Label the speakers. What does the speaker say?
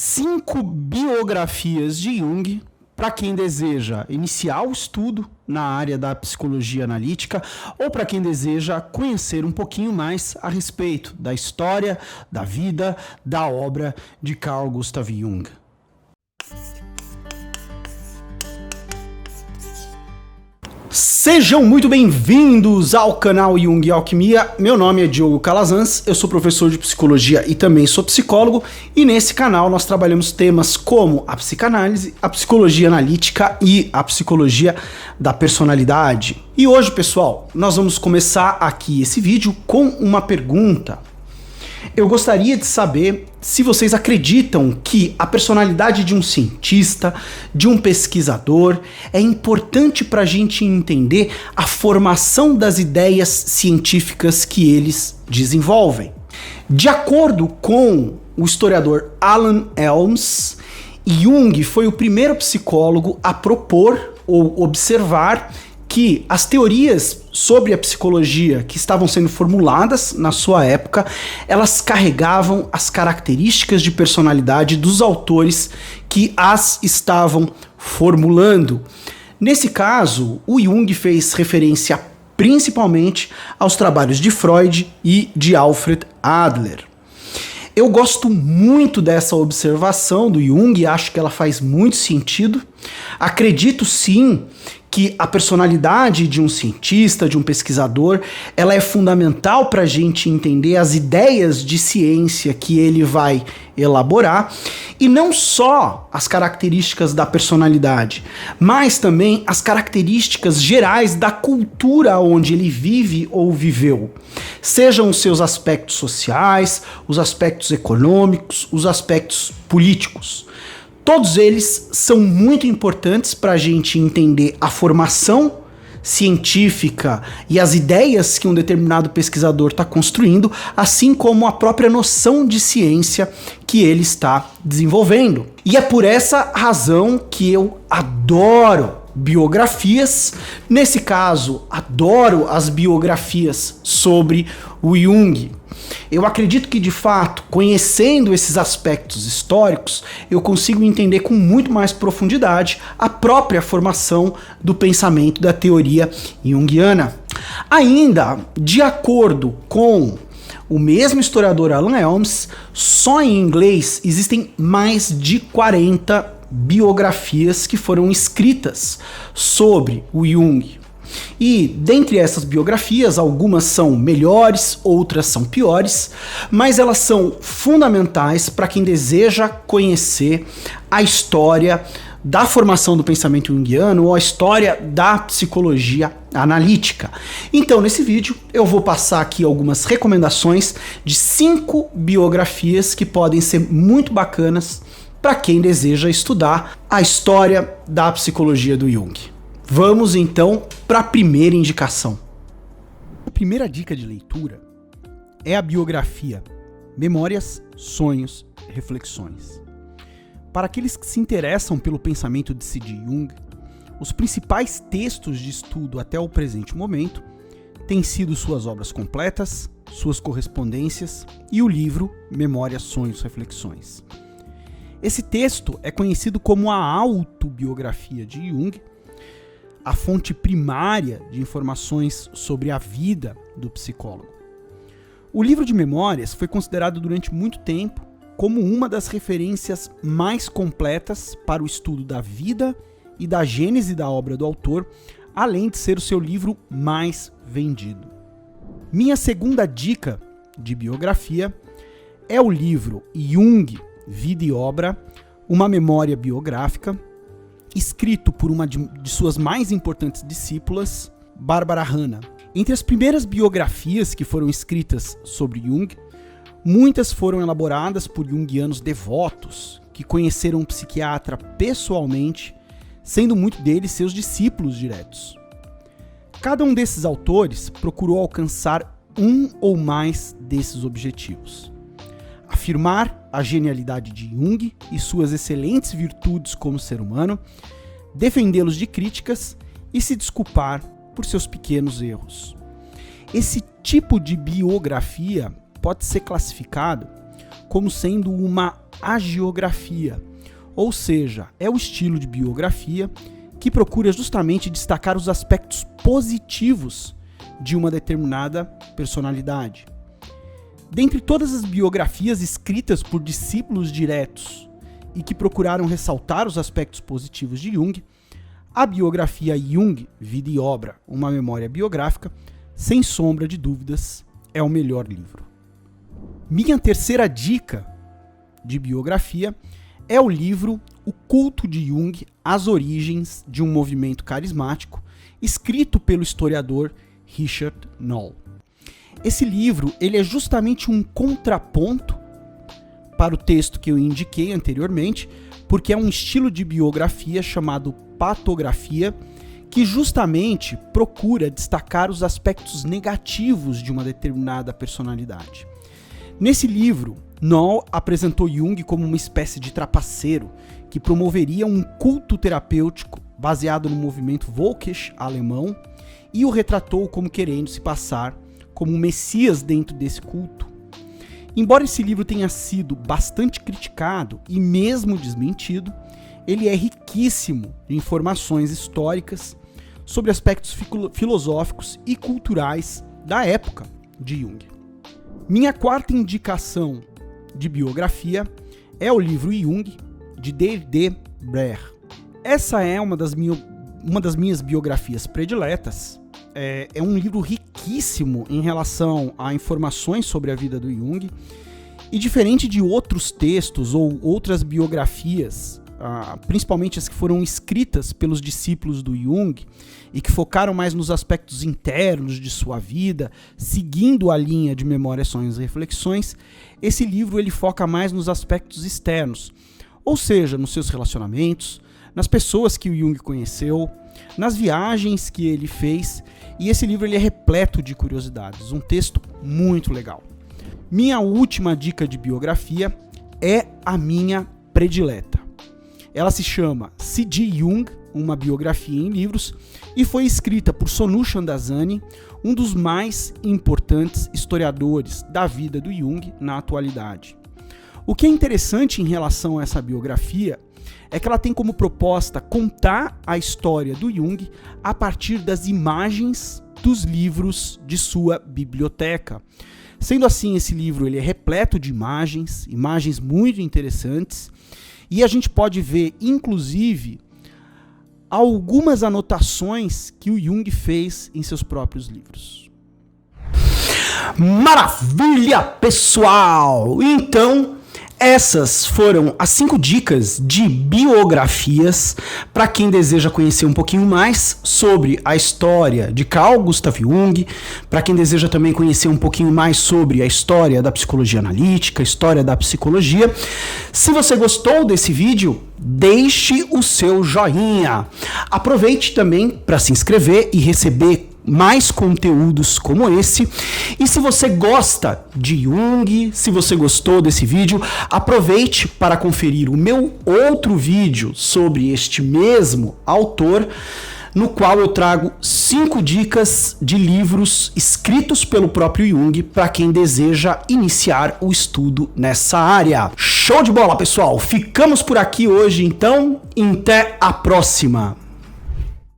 Speaker 1: 5 biografias de Jung para quem deseja iniciar o estudo na área da psicologia analítica ou para quem deseja conhecer um pouquinho mais a respeito da história, da vida, da obra de Carl Gustav Jung. Sejam muito bem-vindos ao canal Jung Alquimia. Meu nome é Diogo Calazans, eu sou professor de psicologia e também sou psicólogo, e nesse canal nós trabalhamos temas como a psicanálise, a psicologia analítica e a psicologia da personalidade. E hoje, pessoal, nós vamos começar aqui esse vídeo com uma pergunta. Eu gostaria de saber se vocês acreditam que a personalidade de um cientista, de um pesquisador, é importante para a gente entender a formação das ideias científicas que eles desenvolvem. De acordo com o historiador Alan Elms, Jung foi o primeiro psicólogo a propor ou observar que as teorias sobre a psicologia que estavam sendo formuladas na sua época, elas carregavam as características de personalidade dos autores que as estavam formulando. Nesse caso, o Jung fez referência principalmente aos trabalhos de Freud e de Alfred Adler. Eu gosto muito dessa observação do Jung, acho que ela faz muito sentido. Acredito sim que a personalidade de um cientista, de um pesquisador, ela é fundamental para a gente entender as ideias de ciência que ele vai elaborar, e não só as características da personalidade, mas também as características gerais da cultura onde ele vive ou viveu. Sejam os seus aspectos sociais, os aspectos econômicos, os aspectos políticos. Todos eles são muito importantes para a gente entender a formação científica e as ideias que um determinado pesquisador está construindo, assim como a própria noção de ciência que ele está desenvolvendo. E é por essa razão que eu adoro biografias. Nesse caso, adoro as biografias sobre o Jung. Eu acredito que, de fato, conhecendo esses aspectos históricos, eu consigo entender com muito mais profundidade a própria formação do pensamento da teoria junguiana. Ainda, de acordo com o mesmo historiador Alan Elms, só em inglês existem mais de 40 biografias que foram escritas sobre o Jung. E dentre essas biografias, algumas são melhores, outras são piores, mas elas são fundamentais para quem deseja conhecer a história da formação do pensamento junguiano ou a história da psicologia analítica. Então, nesse vídeo, eu vou passar aqui algumas recomendações de 5 biografias que podem ser muito bacanas para quem deseja estudar a história da psicologia do Jung. Vamos então para a primeira indicação. A primeira dica de leitura é a biografia Memórias, Sonhos e Reflexões. Para aqueles que se interessam pelo pensamento de C.G. Jung, os principais textos de estudo até o presente momento têm sido suas obras completas, suas correspondências e o livro Memórias, Sonhos e Reflexões. Esse texto é conhecido como a autobiografia de Jung, a fonte primária de informações sobre a vida do psicólogo. O livro de memórias foi considerado durante muito tempo como uma das referências mais completas para o estudo da vida e da gênese da obra do autor, além de ser o seu livro mais vendido. Minha segunda dica de biografia é o livro Jung, Vida e Obra, uma memória biográfica, escrito por uma de suas mais importantes discípulas, Barbara Hanna. Entre as primeiras biografias que foram escritas sobre Jung, muitas foram elaboradas por junguianos devotos, que conheceram o psiquiatra pessoalmente, sendo muitos deles seus discípulos diretos. Cada um desses autores procurou alcançar um ou mais desses objetivos: afirmar a genialidade de Jung e suas excelentes virtudes como ser humano, defendê-los de críticas e se desculpar por seus pequenos erros. Esse tipo de biografia pode ser classificado como sendo uma hagiografia, ou seja, é o estilo de biografia que procura justamente destacar os aspectos positivos de uma determinada personalidade. Dentre todas as biografias escritas por discípulos diretos e que procuraram ressaltar os aspectos positivos de Jung, a biografia Jung, Vida e Obra, uma memória biográfica, sem sombra de dúvidas, é o melhor livro. Minha terceira dica de biografia é o livro O Culto de Jung, As Origens de um Movimento Carismático, escrito pelo historiador Richard Noll. Esse livro ele é justamente um contraponto para o texto que eu indiquei anteriormente, porque é um estilo de biografia chamado patografia, que justamente procura destacar os aspectos negativos de uma determinada personalidade. Nesse livro, Noll apresentou Jung como uma espécie de trapaceiro que promoveria um culto terapêutico baseado no movimento Völkisch alemão e o retratou como querendo se passar como um messias dentro desse culto. Embora esse livro tenha sido bastante criticado e mesmo desmentido, ele é riquíssimo de informações históricas sobre aspectos filosóficos e culturais da época de Jung. Minha quarta indicação de biografia é o livro Jung, de D.D. Breer. Essa é uma das minhas biografias prediletas. É um livro riquíssimo em relação a informações sobre a vida do Jung, e diferente de outros textos ou outras biografias, principalmente as que foram escritas pelos discípulos do Jung e que focaram mais nos aspectos internos de sua vida, seguindo a linha de Memórias, Sonhos e Reflexões, esse livro ele foca mais nos aspectos externos, ou seja, nos seus relacionamentos, nas pessoas que o Jung conheceu, nas viagens que ele fez, e esse livro ele é repleto de curiosidades, um texto muito legal. Minha última dica de biografia é a minha predileta. Ela se chama C.G. Jung, uma biografia em livros, e foi escrita por Sonu Chandazani, um dos mais importantes historiadores da vida do Jung na atualidade. O que é interessante em relação a essa biografia é que ela tem como proposta contar a história do Jung a partir das imagens dos livros de sua biblioteca. Sendo assim, esse livro ele é repleto de imagens muito interessantes, e a gente pode ver, inclusive, algumas anotações que o Jung fez em seus próprios livros. Maravilha, pessoal! Então, essas foram as 5 dicas de biografias para quem deseja conhecer um pouquinho mais sobre a história de Carl Gustav Jung, para quem deseja também conhecer um pouquinho mais sobre a história da psicologia analítica, a história da psicologia. Se você gostou desse vídeo, deixe o seu joinha. Aproveite também para se inscrever e receber mais conteúdos como esse. E se você gosta de Jung, se você gostou desse vídeo, aproveite para conferir o meu outro vídeo sobre este mesmo autor, no qual eu trago 5 dicas de livros escritos pelo próprio Jung para quem deseja iniciar o estudo nessa área. Show de bola, pessoal! Ficamos por aqui hoje, então. Até a próxima!